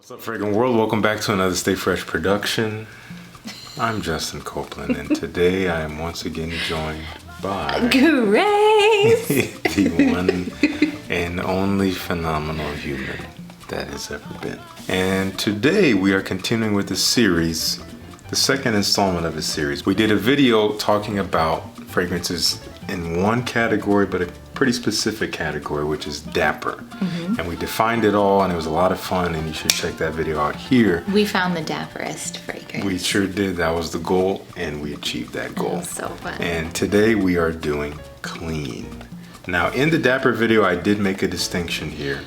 What's up, Fragrant World? Welcome back to another Stay Fresh production. I'm Justin Copeland, and today I am once again joined by Grace, the one and only phenomenal human that has ever been. And today we are continuing with the series, the second installment of the series. We did a video talking about fragrances in one category, but a pretty specific category, which is dapper. And we defined it all, and it was a lot of fun, and you should check that video out here. we found the dapperest fragrance. We sure did. That was the goal, and we achieved that goal. That was so fun. And today we are doing clean. Now, in the dapper video, I did make a distinction here.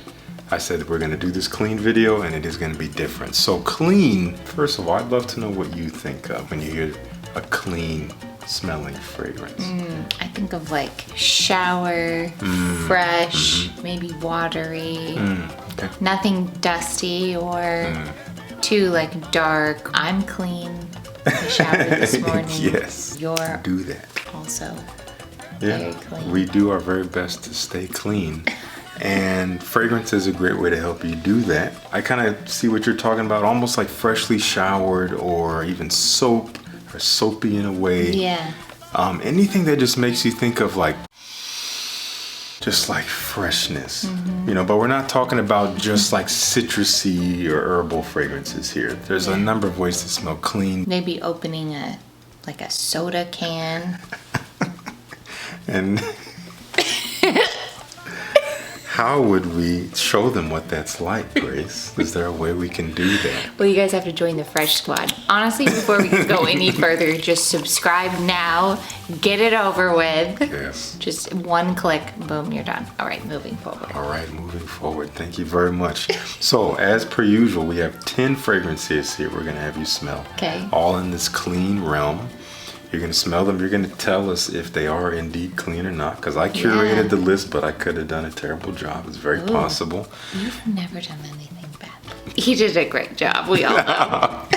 I said that we're going to do this clean video, and it is going to be different. So clean, first of all, I'd love to know what you think of when you hear a clean smelling fragrance. I think of like shower, fresh, maybe watery. Okay. Nothing dusty or too like dark. I'm clean. I showered this morning. Yes. You're Do that. also Yeah, very clean. we do our very best to stay clean. And fragrance is a great way to help you do that. I kind of see what you're talking about, almost like freshly showered or even soap or soapy in a way. Yeah. Anything that just makes you think of like, just like freshness, you know, but we're not talking about just like citrusy or herbal fragrances here. There's a number of ways to smell clean. Maybe opening a soda can. And how would we show them what that's like, Grace? Is there a way we can do that? Well, you guys have to join the Fresh Squad. Honestly, before we can go any further, just subscribe now. Get it over with. Yes. Just one click, boom, you're done. All right, moving forward. All right, moving forward. Thank you very much. So, as per usual, we have 10 fragrances here we're going to have you smell. Okay. All in this clean realm. You're going to smell them. You're going to tell us if they are indeed clean or not. Because I curated the list, but I could have done a terrible job. It's very possible. You've never done anything badly. He did a great job. We all know.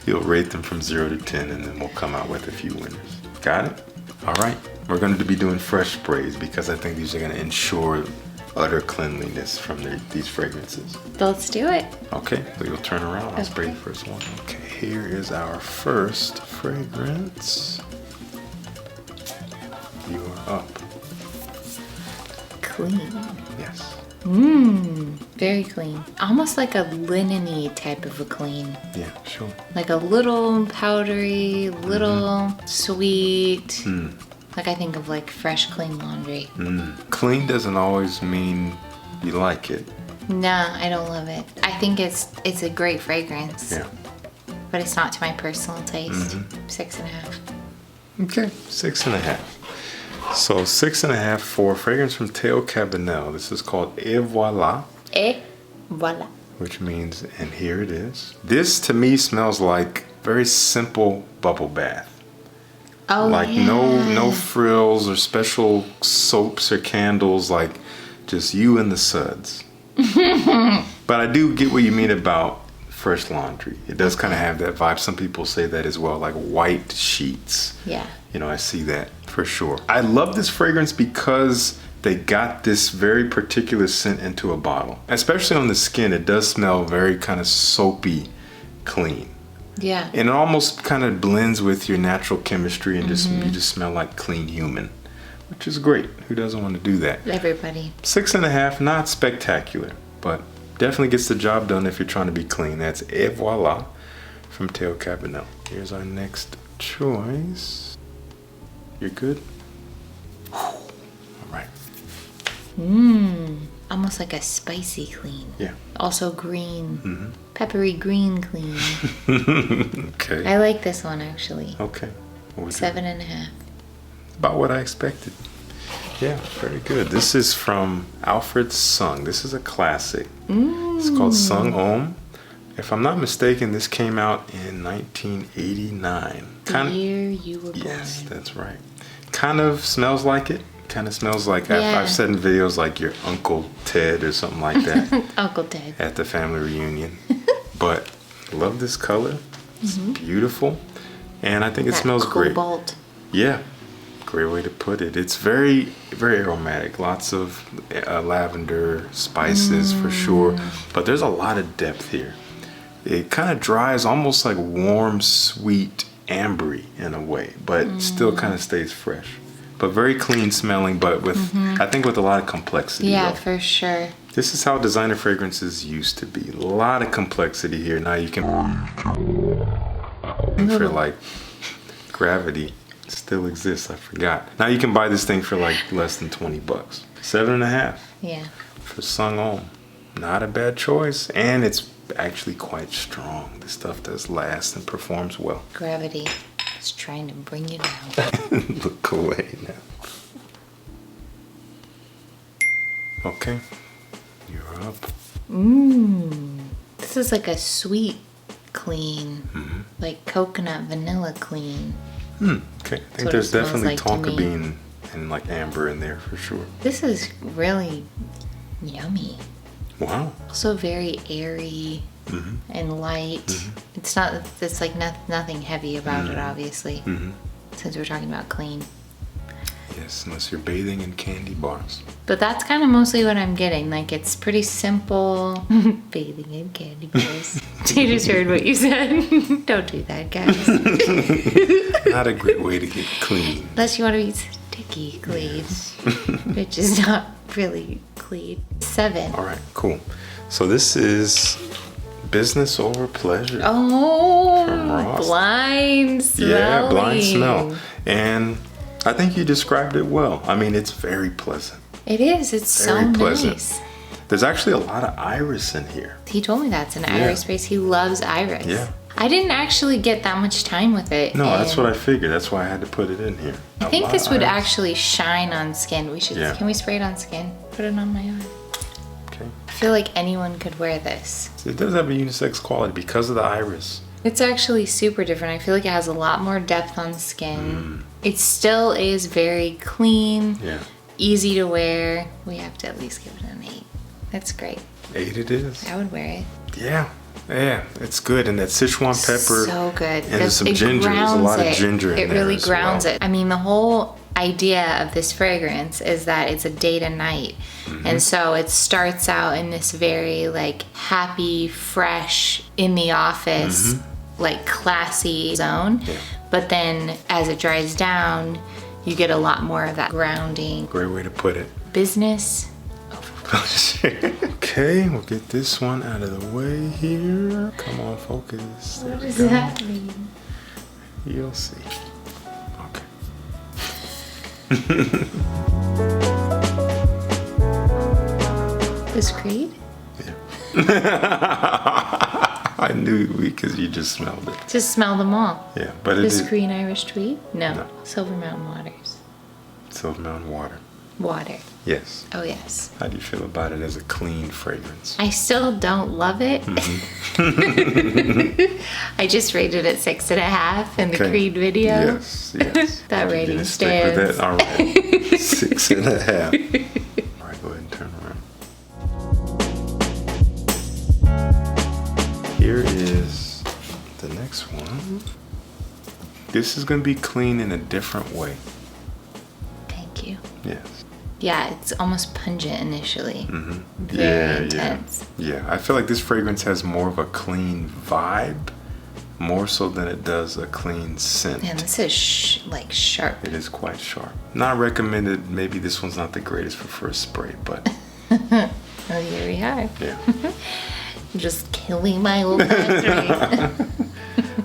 You'll rate them from 0 to 10, and then we'll come out with a few winners. Got it? All right. We're going to be doing fresh sprays because I think these are going to ensure utter cleanliness from these fragrances. Let's do it. Okay, so you'll turn around. I'll spray the first one. Okay, here is our first fragrance. You are up. Clean. Yes. Very clean. Almost like a linen-y type of a clean. Yeah, sure. Like a little powdery, little sweet. Like I think of like fresh, clean laundry. Clean doesn't always mean you like it. Nah, I don't love it. I think it's a great fragrance. Yeah. But it's not to my personal taste. 6.5. Okay, 6.5. So 6.5 for fragrance from Théo Cabinel. This is called Et Voilà. Et voilà. Which means, and here it is. This to me smells like very simple bubble bath. Oh, Like yeah. no frills or special soaps or candles, like just you and the suds. But I do get what you mean about fresh laundry. It does kind of have that vibe. Some people say that as well, like white sheets. Yeah. You know, I see that for sure. I love this fragrance because they got this very particular scent into a bottle. Especially on the skin, it does smell very kind of soapy clean. Yeah. And it almost kind of blends with your natural chemistry and just you just smell like clean human, which is great. Who doesn't want to do that? Everybody. 6.5, not spectacular, but definitely gets the job done if you're trying to be clean. That's Et Voilà from Théo Cabinel. Here's our next choice. You're good? All right. Almost like a spicy clean. Yeah. Also green. Peppery green clean. Okay. I like this one actually. Okay. What was it? 7.5. About what I expected. Yeah, very good. This is from Alfred Sung. This is a classic. It's called Sung Om. If I'm not mistaken, this came out in 1989. The year you were born. Yes, that's right. Kind of smells like it. Kind of smells like, Yeah. I've said in videos like your Uncle Ted or something like that Uncle Ted. at the family reunion. But love this color. It's beautiful. And I think it smells great. Cobalt. Yeah. Great way to put it. It's very, very aromatic. Lots of lavender spices for sure. But there's a lot of depth here. It kind of dries almost like warm, sweet, ambery in a way, but still kind of stays fresh. But very clean smelling, but with, I think with a lot of complexity. Yeah, though. for sure. This is how designer fragrances used to be. A lot of complexity here. Now you can for like gravity still exists. I forgot. Now you can buy this thing for like less than $20. $7.5. Yeah. For Sung. Not a bad choice. And it's actually quite strong. This stuff does last and performs well. Gravity is trying to bring you down. Look away now. Okay. You're up. This is like a sweet clean, like coconut vanilla clean. Okay. I think what there's it smells definitely like to tonka me. bean and like amber in there for sure. This is really yummy. Wow. Also very airy and light. It's not. It's like nothing heavy about it, obviously. Since we're talking about clean. Yes, unless you're bathing in candy bars. But that's kind of mostly what I'm getting. Like, it's pretty simple. Bathing in candy bars. I just heard what you said. Don't do that, guys. Not a great way to get clean. Unless you want to be sticky clean, which is not really clean. 7. All right, cool. So this is Business Over Pleasure. Oh, From Ross. blind smell. Yeah, blind smell. And I think you described it well. I mean, it's very pleasant. It is. It's Very so pleasant. nice. There's actually a lot of iris in here. He told me that's an iris base. He loves iris. Yeah. I didn't actually get that much time with it. No, that's and what I figured. That's why I had to put it in here. I think this would actually shine on skin. We should. Yeah. Can we spray it on skin? Put it on my arm. Okay. I feel like anyone could wear this. It does have a unisex quality because of the iris. It's actually super different. I feel like it has a lot more depth on skin. It still is very clean, Yeah. easy to wear. We have to at least give it an 8. That's great. 8 it is. I would wear it. Yeah. Yeah, it's good. And that Sichuan pepper. So good. And there's some ginger. There's a lot of ginger in It there really as grounds well. it. I mean, the whole idea of this fragrance is that it's a day to night. And so it starts out in this very like happy, fresh, in the office, like classy zone. Yeah. But then as it dries down, you get a lot more of that grounding Great way to put it. business. Okay, we'll get this one out of the way here. Come on, focus. There What we does go. that mean? You'll see. Okay. This Creed? I knew because you just smelled it. Just smell them all. Yeah, but it This is Green Irish Tweed? No. No. Silver Mountain Waters. Silver Mountain Water. Water. Yes. Oh, yes. How do you feel about it as a clean fragrance? I still don't love it. I just rated it 6.5 in the Okay. Creed video. Yes, yes. That You're rating gonna stick with stands. that? All right. 6.5. All right, go ahead and turn around. Here is the next one. This is going to be clean in a different way. Thank you. Yes. Yeah, it's almost pungent initially. Very Yeah, intense. yeah. I feel like this fragrance has more of a clean vibe, more so than it does a clean scent. And this is like sharp. It is quite sharp. Not recommended. Maybe this one's not the greatest for first spray, but Oh, here we are. yeah. Just killing my olfactory.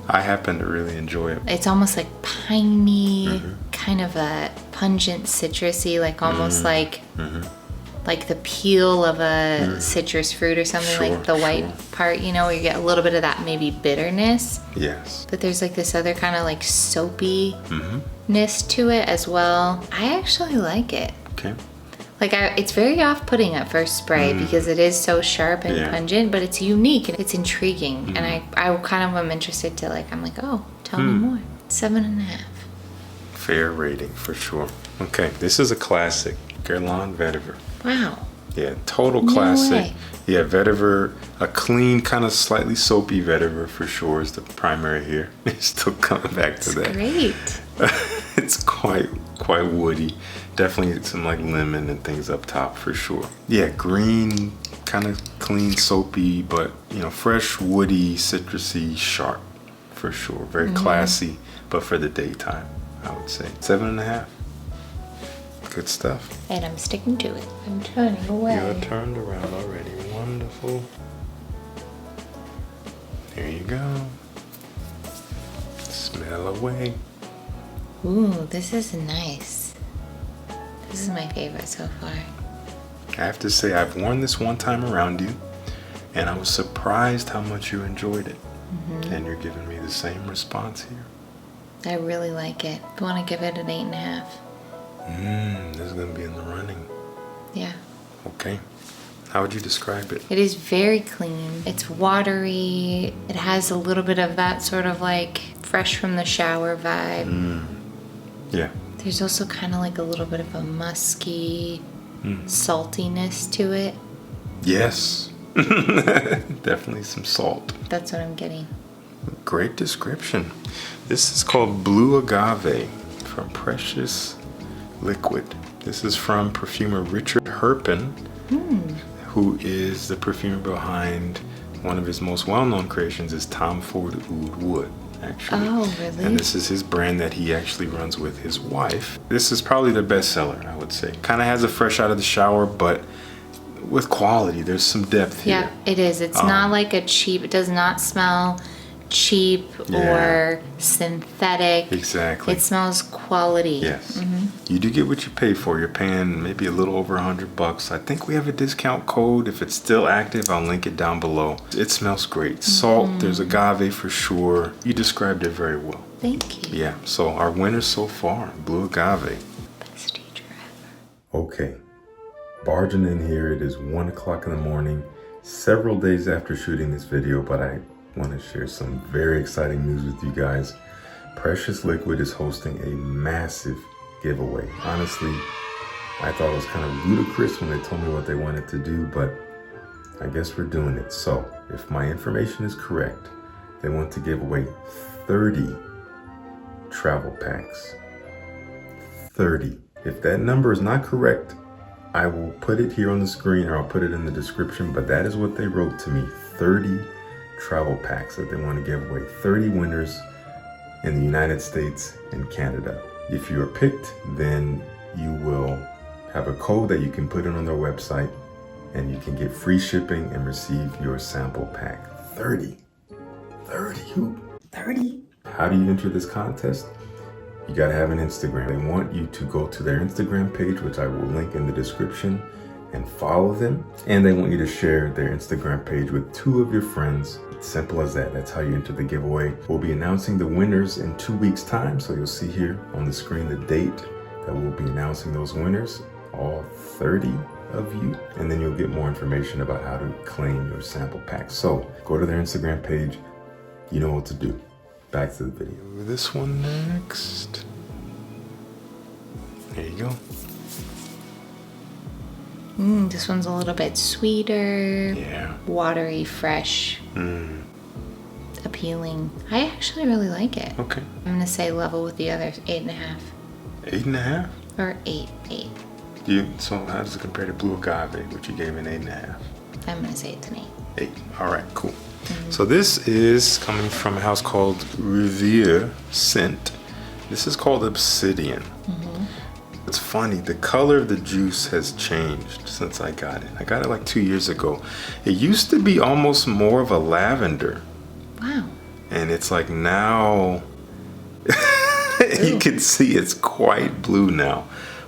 I happen to really enjoy it. It's almost like piney, kind of a pungent citrusy, like almost like the peel of a citrus fruit or something, Sure, like the white part, you know, where you get a little bit of that maybe bitterness. Yes. But there's like this other kind of like soapiness to it as well. I actually like it. Okay. Like it's very off-putting at first spray because it is so sharp and Yeah. pungent, but it's unique and it's intriguing. And I kind of am interested to like, I'm like, oh, tell me more. 7.5. Fair rating for sure. Okay, this is a classic. Guerlain Vetiver. Wow. Yeah, total No classic. way. Yeah, vetiver, a clean, kind of slightly soapy vetiver for sure is the primary here. Still coming back to that. Great. It's quite woody. Definitely some like lemon and things up top for sure. Yeah, green, kind of clean, soapy, but you know, fresh, woody, citrusy, sharp for sure. Very classy, but for the daytime, I would say 7.5. Good stuff. And I'm sticking to it. I'm turning away. You're turned around already. Wonderful. There you go. Smell away. Ooh, this is nice. This is my favorite so far. I have to say, I've worn this one time around you, and I was surprised how much you enjoyed it. And you're giving me the same response here. I really like it. I want to give it an 8.5. This is going to be in the running. Yeah. Okay. How would you describe it? It is very clean. It's watery. It has a little bit of that sort of like fresh from the shower vibe. Yeah. There's also kind of like a little bit of a musky saltiness to it. Yes. Definitely some salt. That's what I'm getting. Great description. This is called Blue Agave from Precious Liquid. This is from perfumer Richard Herpen, who is the perfumer behind one of his most well-known creations is Tom Ford Oud Wood, actually. Oh, really? And this is his brand that he actually runs with his wife. This is probably their best seller, I would say. Kind of has a fresh out of the shower, but with quality. There's some depth here. Yeah, it is. It's not like a cheap, it does not smell cheap or synthetic. Exactly. It smells quality. Yes. You do get what you pay for. You're paying maybe a little over $100. I think we have a discount code. If it's still active, I'll link it down below. It smells great. Salt, there's agave for sure. You described it very well. Thank you. Yeah, so our winner so far, Blue Agave. Best teacher ever. Okay, barging in here, it is 1 o'clock in the morning, several days after shooting this video, but I want to share some very exciting news with you guys. Precious Liquid is hosting a massive giveaway. Honestly, I thought it was kind of ludicrous when they told me what they wanted to do, but I guess we're doing it. So, if my information is correct, they want to give away 30 travel packs. 30. If that number is not correct, I will put it here on the screen or I'll put it in the description, but that is what they wrote to me. 30 travel packs that they want to give away. 30 winners in the United States and Canada. If you are picked, then you will have a code that you can put in on their website and you can get free shipping and receive your sample pack. 30. 30. Who? 30? How do you enter this contest? You gotta have an Instagram. They want you to go to their Instagram page, which I will link in the description, and follow them. And they want you to share their Instagram page with 2 of your friends. It's simple as that. That's how you enter the giveaway. We'll be announcing the winners in 2 weeks' time. So you'll see here on the screen the date that we'll be announcing those winners, all 30 of you. And then you'll get more information about how to claim your sample pack. So go to their Instagram page. You know what to do. Back to the video. This one next. There you go. This one's a little bit sweeter. Yeah. Watery, fresh. Appealing. I actually really like it. Okay. I'm gonna say level with the others, 8.5. 8.5? Or 8. So how does it compare to Blue Agave, which you gave an 8.5? I'm gonna say it's an 8. 8. All right, cool. So this is coming from a house called Revere Scent. This is called Obsidian. It's funny, the color of the juice has changed since I got it. I got it like 2 years ago. It used to be almost more of a lavender. Wow. And it's like now, you can see it's quite blue now,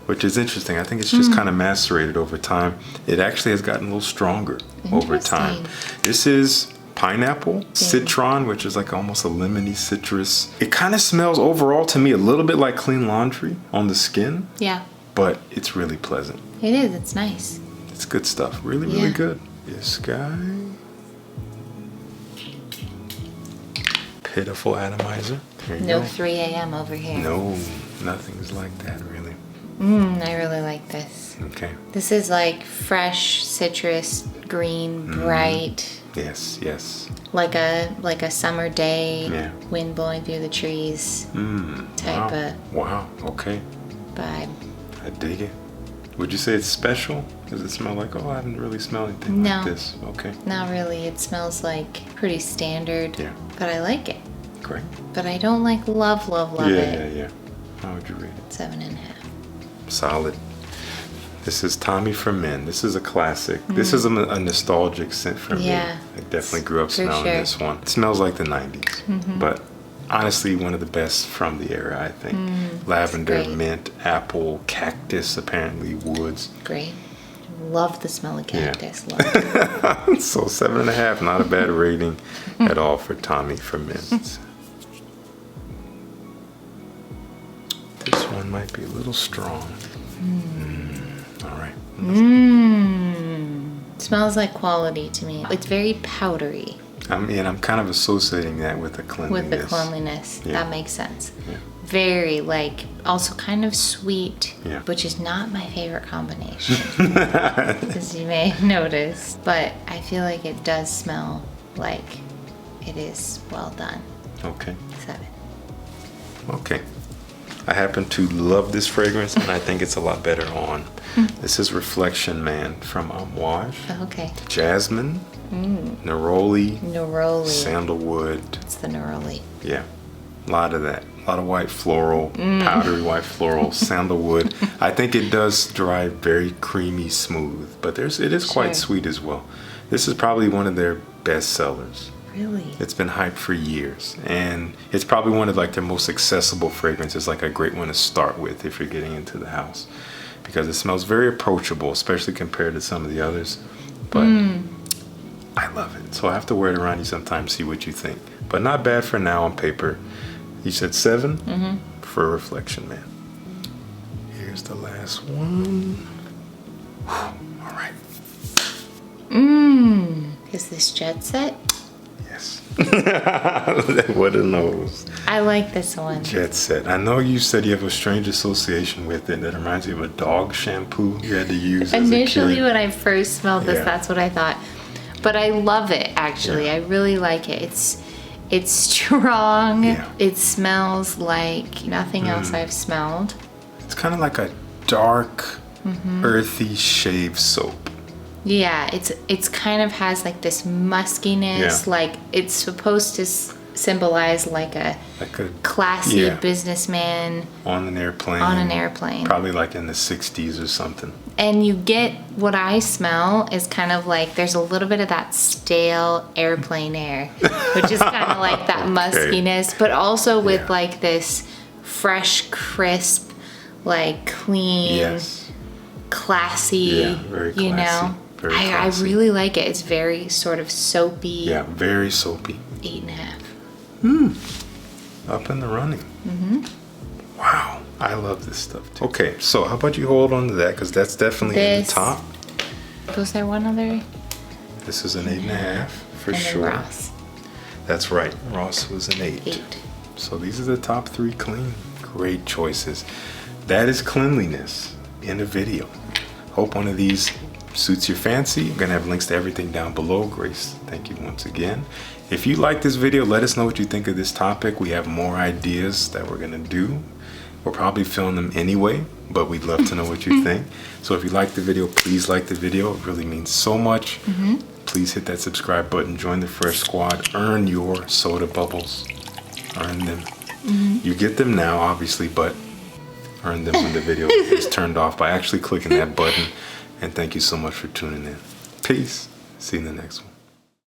which is interesting. I think it's just kind of macerated over time. It actually has gotten a little stronger over time. This is pineapple, citron, which is like almost a lemony citrus. It kind of smells overall to me a little bit like clean laundry on the skin. Yeah. But it's really pleasant. It is. It's nice. It's good stuff. Really, really good. This guy. Pitiful atomizer. No 3 a.m. over here. No, nothing's like that really. I really like this. Okay. This is like fresh citrus, green, bright. Yes, yes. Like a summer day, Yeah. wind blowing through the trees type Wow. of Wow. Okay. vibe. I dig it. Would you say it's special? Does it smell like, oh, I haven't really smelled anything No. like this? Okay. Not really. It smells like pretty standard. Yeah. But I like it. Great. But I don't like love Yeah, it. yeah. How would you rate it? 7.5. Solid. This is Tommy for Men. This is a classic. This is a nostalgic scent for me. Yeah. I definitely grew up For smelling sure. this one. It smells like the 90s. But honestly, one of the best from the era, I think. Lavender, great. mint, apple, cactus, apparently woods. Great. Love the smell of Yeah. cactus. Love it. So 7.5, not a bad rating at all for Tommy for Men. This one might be a little strong. All right. Smells like quality to me. It's very powdery I'm kind of associating that with the cleanliness. with the cleanliness. Yeah. That makes sense. Yeah. Very also kind of sweet, Yeah. which is not my favorite combination, as you may have noticed. But I feel like it does smell like it is well done. Okay. 7. Okay. I happen to love this fragrance, and I think it's a lot better on. This is Reflection Man from Amouage. Okay. Jasmine, neroli, Neroli. sandalwood. It's the neroli. Yeah, a lot of that. A lot of white floral, powdery white floral, sandalwood. I think it does dry very creamy smooth, but it is quite Sure. sweet as well. This is probably one of their best sellers. Really? It's been hyped for years, and it's probably one of their most accessible fragrances, like a great one to start with if you're getting into the house, because it smells very approachable, especially compared to some of the others. But I love it, so I have to wear it around you sometimes, see what you think. But not bad for now on paper. You said 7 for Reflection Man. Here's the last one. Whew. All right. Is this Jet Set? Yes. What a nose. I like this one. Jet Set. I know you said you have a strange association with it that reminds you of a dog shampoo you had to use Initially, as a kid. when I first smelled this, Yeah. that's what I thought. But I love it, actually. Yeah. I really like it. It's strong. Yeah. It smells like nothing else I've smelled. It's kind of like a dark, earthy shave soap. Yeah, it's kind of has like this muskiness. Yeah. Like it's supposed to symbolize like a Like a classy Yeah. businessman on an airplane. on an airplane. Probably like in the 60s or something. And you get what I smell is kind of like there's a little bit of that stale airplane air, which is kind of like that Okay. muskiness, but also with Yeah. like this fresh, crisp, like clean, Yes. classy, Yeah, very you know? classy. Very I classy. really like it. It's very sort of soapy. Yeah, very soapy. 8.5. Up in the running. Wow. I love this stuff too. Okay, so how about you hold on to that, because that's definitely in the This- top. Was there one other? This is an 8.5 for And then sure. Ross. That's right. Ross was an 8. 8. So these are the top 3 clean. Great choices. That is cleanliness in a video. Hope one of these suits your fancy. I'm gonna have links to everything down below. Grace, thank you once again. If you like this video, let us know what you think of this topic. We have more ideas that we're gonna do. We'll probably film them anyway, but we'd love to know what you think. So if you like the video, please like the video. It really means so much. Please hit that subscribe button, join the Fresh Squad, earn your soda bubbles. Earn them. You get them now, obviously, but earn them when the video is turned off by actually clicking that button. And thank you so much for tuning in. Peace. See you in the next one.